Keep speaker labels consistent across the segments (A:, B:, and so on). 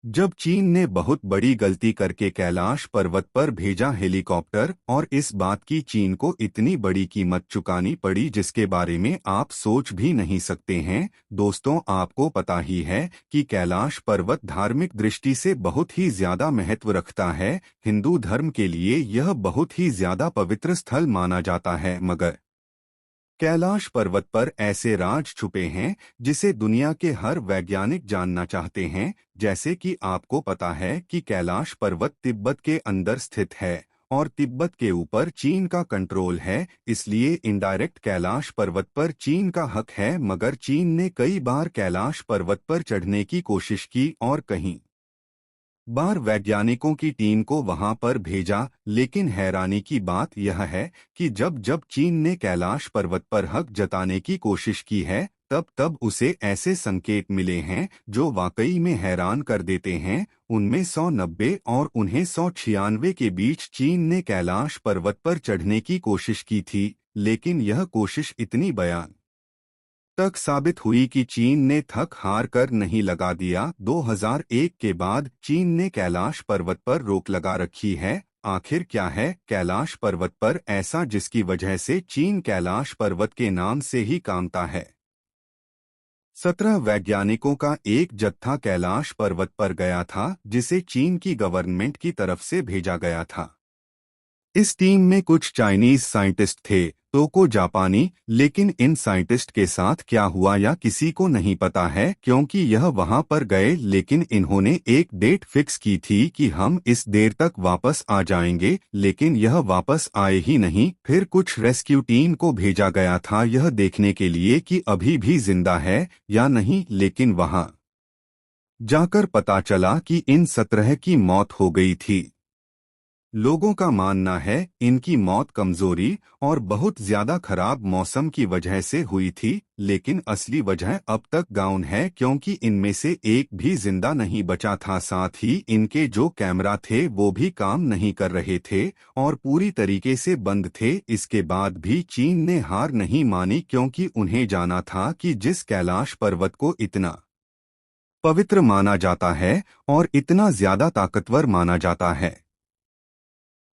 A: जब चीन ने बहुत बड़ी गलती करके कैलाश पर्वत पर भेजा हेलीकॉप्टर और इस बात की चीन को इतनी बड़ी कीमत चुकानी पड़ी जिसके बारे में आप सोच भी नहीं सकते हैं। दोस्तों, आपको पता ही है कि कैलाश पर्वत धार्मिक दृष्टि से बहुत ही ज्यादा महत्व रखता है। हिंदू धर्म के लिए यह बहुत ही ज्यादा पवित्र स्थल माना जाता है, मगर कैलाश पर्वत पर ऐसे राज छुपे हैं जिसे दुनिया के हर वैज्ञानिक जानना चाहते हैं। जैसे कि आपको पता है कि कैलाश पर्वत तिब्बत के अंदर स्थित है और तिब्बत के ऊपर चीन का कंट्रोल है, इसलिए इनडायरेक्ट कैलाश पर्वत पर चीन का हक है। मगर चीन ने कई बार कैलाश पर्वत पर चढ़ने की कोशिश की और कहीं बार वैज्ञानिकों की टीम को वहां पर भेजा, लेकिन हैरानी की बात यह है कि जब जब चीन ने कैलाश पर्वत पर हक जताने की कोशिश की है, तब तब उसे ऐसे संकेत मिले हैं जो वाकई में हैरान कर देते हैं। उनमें 190 और 1996 के बीच चीन ने कैलाश पर्वत पर चढ़ने की कोशिश की थी, लेकिन यह कोशिश इतनी बयान तक साबित हुई कि चीन ने थक हार कर नहीं लगा दिया। 2001 के बाद चीन ने कैलाश पर्वत पर रोक लगा रखी है। आखिर क्या है कैलाश पर्वत पर ऐसा जिसकी वजह से चीन कैलाश पर्वत के नाम से ही कामता है? 17 वैज्ञानिकों का एक जत्था कैलाश पर्वत पर गया था जिसे चीन की गवर्नमेंट की तरफ से भेजा गया था। इस टीम में कुछ चाइनीज साइंटिस्ट थे तो को जापानी, लेकिन इन साइंटिस्ट के साथ क्या हुआ या किसी को नहीं पता है, क्योंकि यह वहां पर गए लेकिन इन्होंने एक डेट फिक्स की थी कि हम इस देर तक वापस आ जाएंगे, लेकिन यह वापस आए ही नहीं। फिर कुछ रेस्क्यू टीम को भेजा गया था यह देखने के लिए कि अभी भी जिंदा है या नहीं, लेकिन वहां जाकर पता चला कि इन 17 की मौत हो गई थी। लोगों का मानना है इनकी मौत कमजोरी और बहुत ज्यादा खराब मौसम की वजह से हुई थी, लेकिन असली वजह अब तक गाउन है क्योंकि इनमें से एक भी जिंदा नहीं बचा था। साथ ही इनके जो कैमरा थे वो भी काम नहीं कर रहे थे और पूरी तरीके से बंद थे। इसके बाद भी चीन ने हार नहीं मानी क्योंकि उन्हें जाना था कि जिस कैलाश पर्वत को इतना पवित्र माना जाता है और इतना ज्यादा ताकतवर माना जाता है,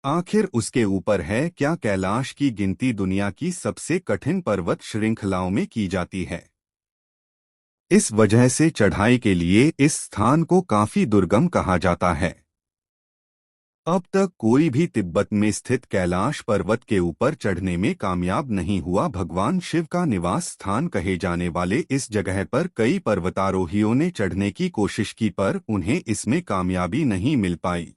A: आखिर उसके ऊपर है। क्या कैलाश की गिनती दुनिया की सबसे कठिन पर्वत श्रृंखलाओं में की जाती है। इस वजह से चढ़ाई के लिए इस स्थान को काफी दुर्गम कहा जाता है। अब तक कोई भी तिब्बत में स्थित कैलाश पर्वत के ऊपर चढ़ने में कामयाब नहीं हुआ। भगवान शिव का निवास स्थान कहे जाने वाले इस जगह पर कई पर्वतारोहियों ने चढ़ने की कोशिश की पर उन्हें इसमें कामयाबी नहीं मिल पाई।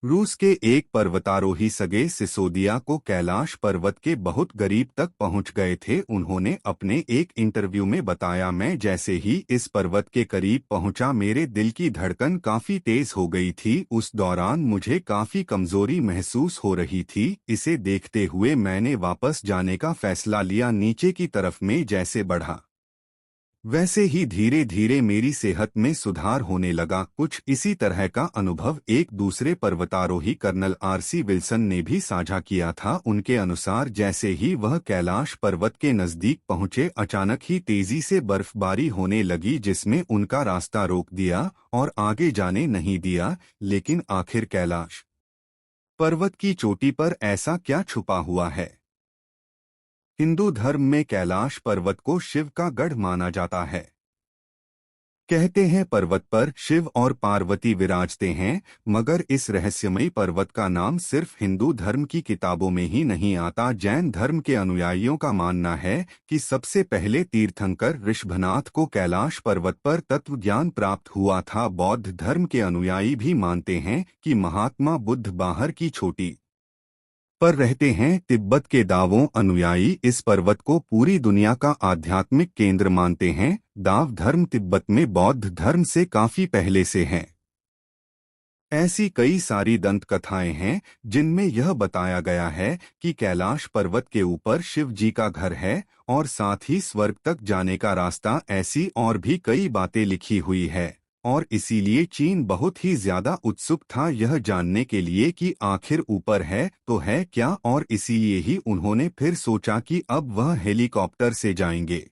A: रूस के एक पर्वतारोही सगे सिसोदिया को कैलाश पर्वत के बहुत करीब तक पहुंच गए थे। उन्होंने अपने एक इंटरव्यू में बताया, मैं जैसे ही इस पर्वत के करीब पहुंचा मेरे दिल की धड़कन काफी तेज हो गई थी। उस दौरान मुझे काफी कमजोरी महसूस हो रही थी। इसे देखते हुए मैंने वापस जाने का फैसला लिया। नीचे की तरफ में जैसे बढ़ा वैसे ही धीरे धीरे मेरी सेहत में सुधार होने लगा। कुछ इसी तरह का अनुभव एक दूसरे पर्वतारोही कर्नल आरसी विल्सन ने भी साझा किया था। उनके अनुसार जैसे ही वह कैलाश पर्वत के नजदीक पहुंचे, अचानक ही तेजी से बर्फबारी होने लगी जिसमें उनका रास्ता रोक दिया और आगे जाने नहीं दिया। लेकिन आखिर कैलाश पर्वत की चोटी पर ऐसा क्या छुपा हुआ है? हिंदू धर्म में कैलाश पर्वत को शिव का गढ़ माना जाता है। कहते हैं पर्वत पर शिव और पार्वती विराजते हैं, मगर इस रहस्यमयी पर्वत का नाम सिर्फ हिंदू धर्म की किताबों में ही नहीं आता। जैन धर्म के अनुयायियों का मानना है कि सबसे पहले तीर्थंकर ऋषभनाथ को कैलाश पर्वत पर तत्व ज्ञान प्राप्त हुआ था। बौद्ध धर्म के अनुयायी भी मानते हैं कि महात्मा बुद्ध बाहर की चोटी पर रहते हैं। तिब्बत के दावों अनुयायी इस पर्वत को पूरी दुनिया का आध्यात्मिक केंद्र मानते हैं। दाव धर्म तिब्बत में बौद्ध धर्म से काफी पहले से है। ऐसी कई सारी दंत कथाएं हैं जिनमें यह बताया गया है कि कैलाश पर्वत के ऊपर शिव जी का घर है और साथ ही स्वर्ग तक जाने का रास्ता। ऐसी और भी कई बातें लिखी हुई है और इसीलिए चीन बहुत ही ज्यादा उत्सुक था यह जानने के लिए कि आखिर ऊपर है तो है क्या, और इसीलिए ही उन्होंने फिर सोचा कि अब वह हेलीकॉप्टर से जाएंगे।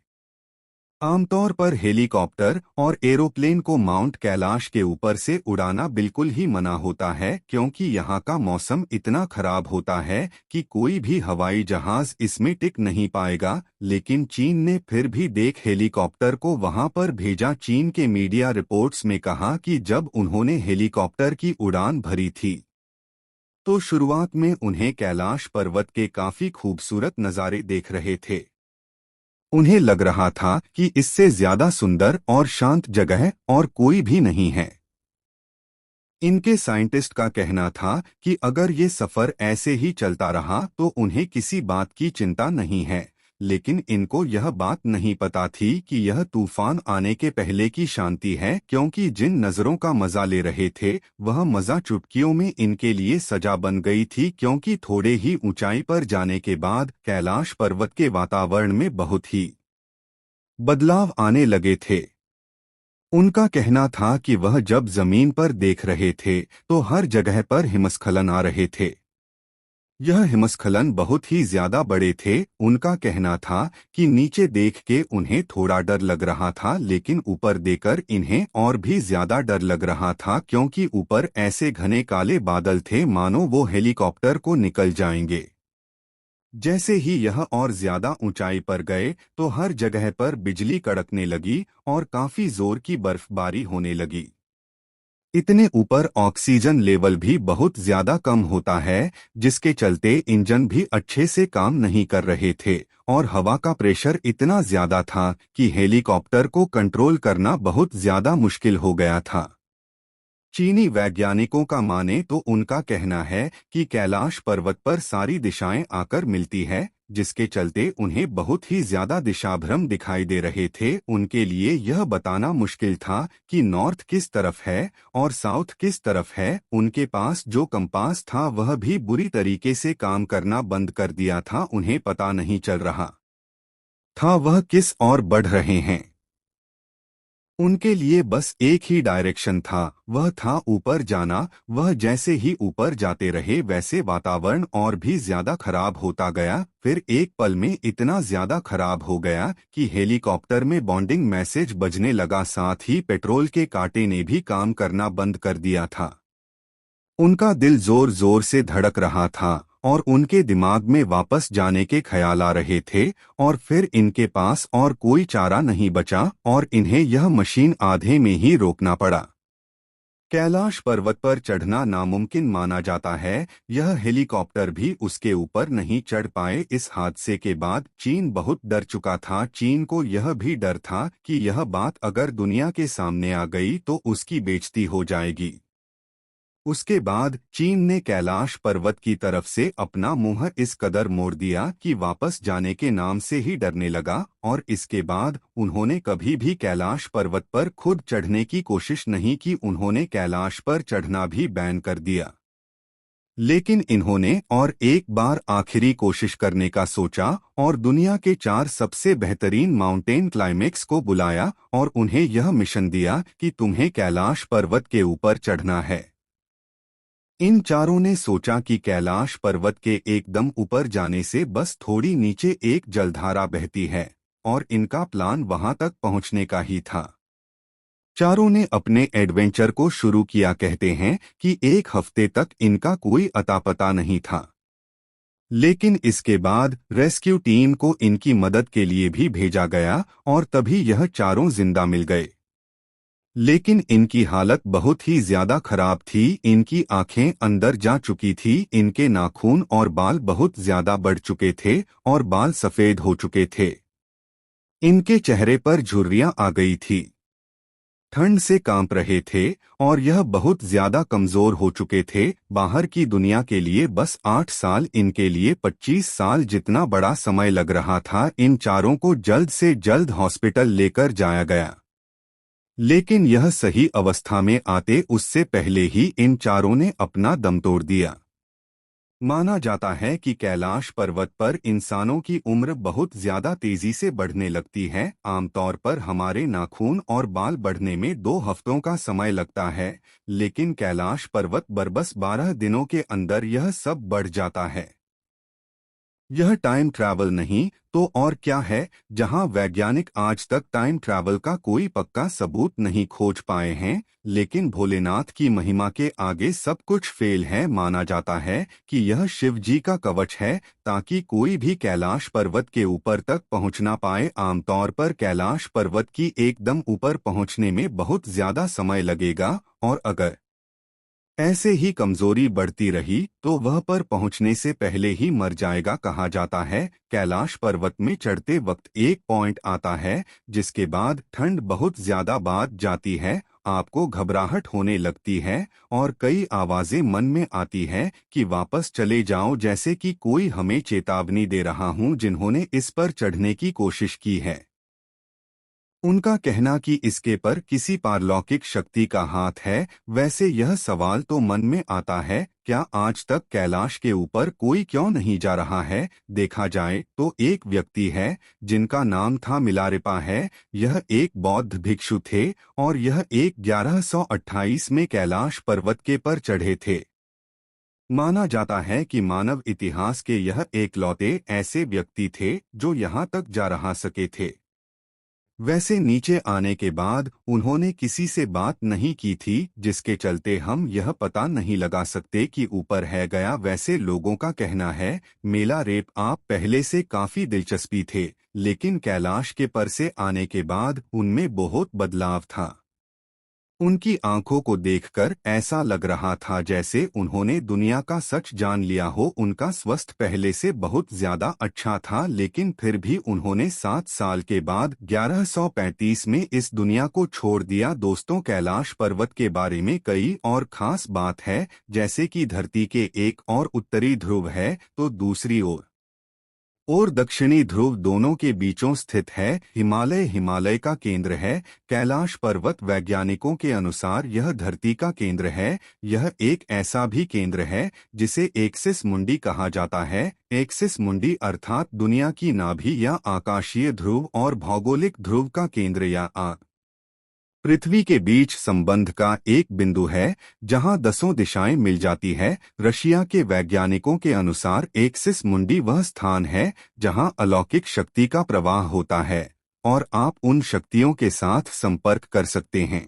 A: आमतौर पर हेलीकॉप्टर और एरोप्लेन को माउंट कैलाश के ऊपर से उड़ाना बिल्कुल ही मना होता है, क्योंकि यहाँ का मौसम इतना खराब होता है कि कोई भी हवाई जहाज इसमें टिक नहीं पाएगा। लेकिन चीन ने फिर भी देख हेलीकॉप्टर को वहां पर भेजा। चीन के मीडिया रिपोर्ट्स में कहा कि जब उन्होंने हेलीकॉप्टर की उड़ान भरी थी तो शुरुआत में उन्हें कैलाश पर्वत के काफी खूबसूरत नज़ारे देख रहे थे। उन्हें लग रहा था कि इससे ज्यादा सुंदर और शांत जगह और कोई भी नहीं है। इनके साइंटिस्ट का कहना था कि अगर ये सफर ऐसे ही चलता रहा तो उन्हें किसी बात की चिंता नहीं है। लेकिन इनको यह बात नहीं पता थी कि यह तूफान आने के पहले की शांति है, क्योंकि जिन नज़रों का मजा ले रहे थे वह मजा चुटकियों में इनके लिए सजा बन गई थी, क्योंकि थोड़े ही ऊंचाई पर जाने के बाद कैलाश पर्वत के वातावरण में बहुत ही बदलाव आने लगे थे। उनका कहना था कि वह जब जमीन पर देख रहे थे तो हर जगह पर हिमस्खलन आ रहे थे। यह हिमस्खलन बहुत ही ज्यादा बड़े थे। उनका कहना था कि नीचे देख के उन्हें थोड़ा डर लग रहा था, लेकिन ऊपर देखकर इन्हें और भी ज्यादा डर लग रहा था, क्योंकि ऊपर ऐसे घने काले बादल थे मानो वो हेलीकॉप्टर को निकल जाएंगे। जैसे ही यह और ज्यादा ऊंचाई पर गए तो हर जगह पर बिजली कड़कने लगी और काफी जोर की बर्फबारी होने लगी। इतने ऊपर ऑक्सीजन लेवल भी बहुत ज्यादा कम होता है, जिसके चलते इंजन भी अच्छे से काम नहीं कर रहे थे और हवा का प्रेशर इतना ज्यादा था कि हेलीकॉप्टर को कंट्रोल करना बहुत ज्यादा मुश्किल हो गया था। चीनी वैज्ञानिकों का माने तो उनका कहना है कि कैलाश पर्वत पर सारी दिशाएं आकर मिलती है, जिसके चलते उन्हें बहुत ही ज्यादा दिशाभ्रम दिखाई दे रहे थे। उनके लिए यह बताना मुश्किल था कि नॉर्थ किस तरफ है और साउथ किस तरफ है। उनके पास जो कंपास था वह भी बुरी तरीके से काम करना बंद कर दिया था। उन्हें पता नहीं चल रहा था वह किस ओर बढ़ रहे हैं। उनके लिए बस एक ही डायरेक्शन था, वह था ऊपर जाना। वह जैसे ही ऊपर जाते रहे वैसे वातावरण और भी ज्यादा खराब होता गया। फिर एक पल में इतना ज्यादा खराब हो गया कि हेलीकॉप्टर में बॉन्डिंग मैसेज बजने लगा, साथ ही पेट्रोल के कांटे ने भी काम करना बंद कर दिया था। उनका दिल जोर जोर से धड़क रहा था और उनके दिमाग में वापस जाने के ख्याल आ रहे थे। और फिर इनके पास और कोई चारा नहीं बचा और इन्हें यह मशीन आधे में ही रोकना पड़ा। कैलाश पर्वत पर चढ़ना नामुमकिन माना जाता है। यह हेलीकॉप्टर भी उसके ऊपर नहीं चढ़ पाए। इस हादसे के बाद चीन बहुत डर चुका था। चीन को यह भी डर था कि यह बात अगर दुनिया के सामने आ गई तो उसकी बेइज्जती हो जाएगी। उसके बाद चीन ने कैलाश पर्वत की तरफ से अपना मुंह इस कदर मोड़ दिया कि वापस जाने के नाम से ही डरने लगा, और इसके बाद उन्होंने कभी भी कैलाश पर्वत पर खुद चढ़ने की कोशिश नहीं की। उन्होंने कैलाश पर चढ़ना भी बैन कर दिया। लेकिन इन्होंने और एक बार आखिरी कोशिश करने का सोचा और दुनिया के 4 सबसे बेहतरीन माउंटेन क्लाइमेक्स को बुलाया और उन्हें यह मिशन दिया कि तुम्हें कैलाश पर्वत के ऊपर चढ़ना है। इन चारों ने सोचा कि कैलाश पर्वत के एकदम ऊपर जाने से बस थोड़ी नीचे एक जलधारा बहती है और इनका प्लान वहां तक पहुंचने का ही था। चारों ने अपने एडवेंचर को शुरू किया। कहते हैं कि एक हफ्ते तक इनका कोई अता पता नहीं था। लेकिन इसके बाद रेस्क्यू टीम को इनकी मदद के लिए भी भेजा गया और तभी यह चारों जिंदा मिल गए। लेकिन इनकी हालत बहुत ही ज्यादा खराब थी। इनकी आंखें अंदर जा चुकी थी, इनके नाखून और बाल बहुत ज्यादा बढ़ चुके थे और बाल सफेद हो चुके थे। इनके चेहरे पर झुर्रियां आ गई थी, ठंड से कांप रहे थे और यह बहुत ज्यादा कमजोर हो चुके थे। बाहर की दुनिया के लिए बस 8 साल, इनके लिए 25 साल जितना बड़ा समय लग रहा था। इन चारों को जल्द से जल्द हॉस्पिटल लेकर जाया गया, लेकिन यह सही अवस्था में आते उससे पहले ही इन चारों ने अपना दम तोड़ दिया। माना जाता है कि कैलाश पर्वत पर इंसानों की उम्र बहुत ज्यादा तेजी से बढ़ने लगती है। आमतौर पर हमारे नाखून और बाल बढ़ने में 2 हफ्तों का समय लगता है, लेकिन कैलाश पर्वत पर बस 12 दिनों के अंदर यह सब बढ़ जाता है। यह टाइम ट्रैवल नहीं तो और क्या है। जहां वैज्ञानिक आज तक टाइम ट्रैवल का कोई पक्का सबूत नहीं खोज पाए हैं, लेकिन भोलेनाथ की महिमा के आगे सब कुछ फेल है। माना जाता है कि यह शिव जी का कवच है ताकि कोई भी कैलाश पर्वत के ऊपर तक पहुंच ना पाए। आमतौर पर कैलाश पर्वत की एकदम ऊपर पहुंचने में बहुत ज्यादा समय लगेगा, और अगर ऐसे ही कमजोरी बढ़ती रही तो वह पर पहुंचने से पहले ही मर जाएगा। कहा जाता है कैलाश पर्वत में चढ़ते वक्त एक पॉइंट आता है जिसके बाद ठंड बहुत ज्यादा बढ़ जाती है, आपको घबराहट होने लगती है और कई आवाजें मन में आती हैं कि वापस चले जाओ, जैसे कि कोई हमें चेतावनी दे रहा हूं। जिन्होंने इस पर चढ़ने की कोशिश की है उनका कहना कि इसके पर किसी पारलौकिक शक्ति का हाथ है। वैसे यह सवाल तो मन में आता है, क्या आज तक कैलाश के ऊपर कोई क्यों नहीं जा रहा है। देखा जाए तो एक व्यक्ति है जिनका नाम था मिलारेपा है। यह एक बौद्ध भिक्षु थे और यह 1128 में कैलाश पर्वत के पर चढ़े थे। माना जाता है कि मानव इतिहास के यह एकलौते ऐसे व्यक्ति थे जो यहाँ तक जा रहा सके थे। वैसे नीचे आने के बाद उन्होंने किसी से बात नहीं की थी, जिसके चलते हम यह पता नहीं लगा सकते कि ऊपर है गया। वैसे लोगों का कहना है मेला रेप आप पहले से काफी दिलचस्पी थे, लेकिन कैलाश के पर से आने के बाद उनमें बहुत बदलाव था। उनकी आंखों को देखकर ऐसा लग रहा था जैसे उन्होंने दुनिया का सच जान लिया हो। उनका स्वास्थ्य पहले से बहुत ज्यादा अच्छा था, लेकिन फिर भी उन्होंने 7 साल के बाद 1135 में इस दुनिया को छोड़ दिया। दोस्तों, कैलाश पर्वत के बारे में कई और खास बात है, जैसे कि धरती के एक और उत्तरी ध्रुव है तो दूसरी ओर और दक्षिणी ध्रुव दोनों के बीचों स्थित है। हिमालय हिमालय का केंद्र है। कैलाश पर्वत वैज्ञानिकों के अनुसार यह धरती का केंद्र है। यह एक ऐसा भी केंद्र है जिसे एक्सिस मुंडी कहा जाता है। एक्सिस मुंडी अर्थात दुनिया की नाभि या आकाशीय ध्रुव और भौगोलिक ध्रुव का केंद्र या पृथ्वी के बीच संबंध का एक बिंदु है जहां 10 दिशाएं मिल जाती है। रशिया के वैज्ञानिकों के अनुसार एक्सिस मुंडी वह स्थान है जहां अलौकिक शक्ति का प्रवाह होता है और आप उन शक्तियों के साथ संपर्क कर सकते हैं।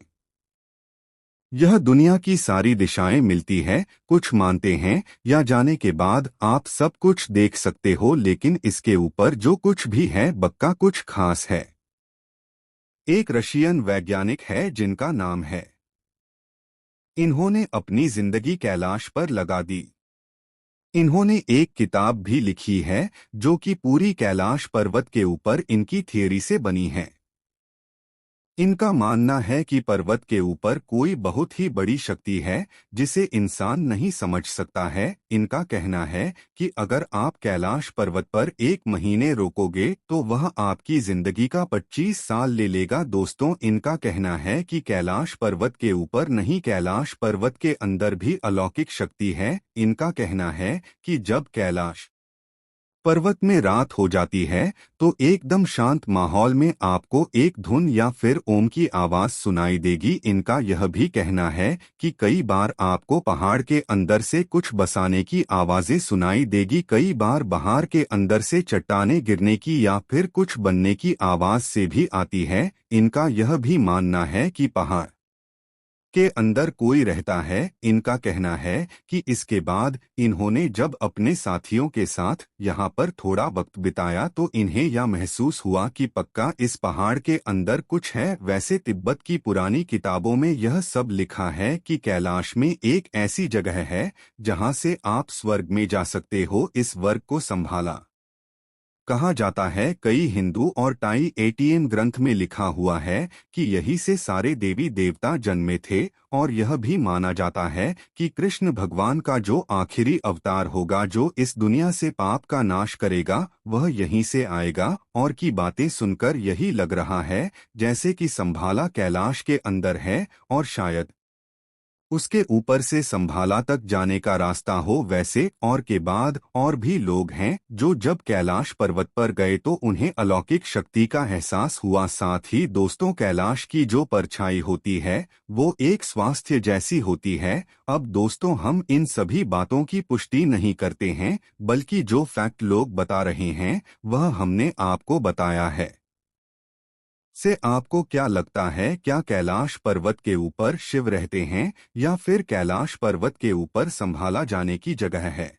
A: यह दुनिया की सारी दिशाएं मिलती है। कुछ मानते हैं या जाने के बाद आप सब कुछ देख सकते हो, लेकिन इसके ऊपर जो कुछ भी है बक्का कुछ खास है। एक रशियन वैज्ञानिक है जिनका नाम है, इन्होंने अपनी जिंदगी कैलाश पर लगा दी। इन्होंने एक किताब भी लिखी है जो कि पूरी कैलाश पर्वत के ऊपर इनकी थियरी से बनी है। इनका मानना है कि पर्वत के ऊपर कोई बहुत ही बड़ी शक्ति है जिसे इंसान नहीं समझ सकता है। इनका कहना है कि अगर आप कैलाश पर्वत पर 1 महीने रोकोगे तो वह आपकी जिंदगी का 25 साल ले लेगा। दोस्तों, इनका कहना है कि कैलाश पर्वत के ऊपर नहीं, कैलाश पर्वत के अंदर भी अलौकिक शक्ति है। इनका कहना है कि जब कैलाश पर्वत में रात हो जाती है तो एकदम शांत माहौल में आपको एक धुन या फिर ओम की आवाज सुनाई देगी। इनका यह भी कहना है कि कई बार आपको पहाड़ के अंदर से कुछ बसाने की आवाजें सुनाई देगी, कई बार पहाड़ के अंदर से चट्टानें गिरने की या फिर कुछ बनने की आवाज से भी आती है। इनका यह भी मानना है कि पहाड़ के अंदर कोई रहता है। इनका कहना है कि इसके बाद इन्होंने जब अपने साथियों के साथ यहाँ पर थोड़ा वक्त बिताया तो इन्हें यह महसूस हुआ कि पक्का इस पहाड़ के अंदर कुछ है। वैसे तिब्बत की पुरानी किताबों में यह सब लिखा है कि कैलाश में एक ऐसी जगह है जहाँ से आप स्वर्ग में जा सकते हो। इस वर्ग को संभाला कहा जाता है। कई हिंदू और टाई एटीएम ग्रंथ में लिखा हुआ है कि यहीं से सारे देवी देवता जन्मे थे और यह भी माना जाता है कि कृष्ण भगवान का जो आखिरी अवतार होगा, जो इस दुनिया से पाप का नाश करेगा, वह यहीं से आएगा। और की बातें सुनकर यही लग रहा है जैसे कि संभाला कैलाश के अंदर है और शायद उसके ऊपर से संभाला तक जाने का रास्ता हो। वैसे और के बाद और भी लोग हैं जो जब कैलाश पर्वत पर गए तो उन्हें अलौकिक शक्ति का एहसास हुआ। साथ ही दोस्तों, कैलाश की जो परछाई होती है वो एक स्वास्थ्य जैसी होती है। अब दोस्तों, हम इन सभी बातों की पुष्टि नहीं करते हैं, बल्कि जो फैक्ट लोग बता रहे हैं वह हमने आपको बताया है। से आपको क्या लगता है, क्या कैलाश पर्वत के ऊपर शिव रहते हैं या फिर कैलाश पर्वत के ऊपर संभाला जाने की जगह है?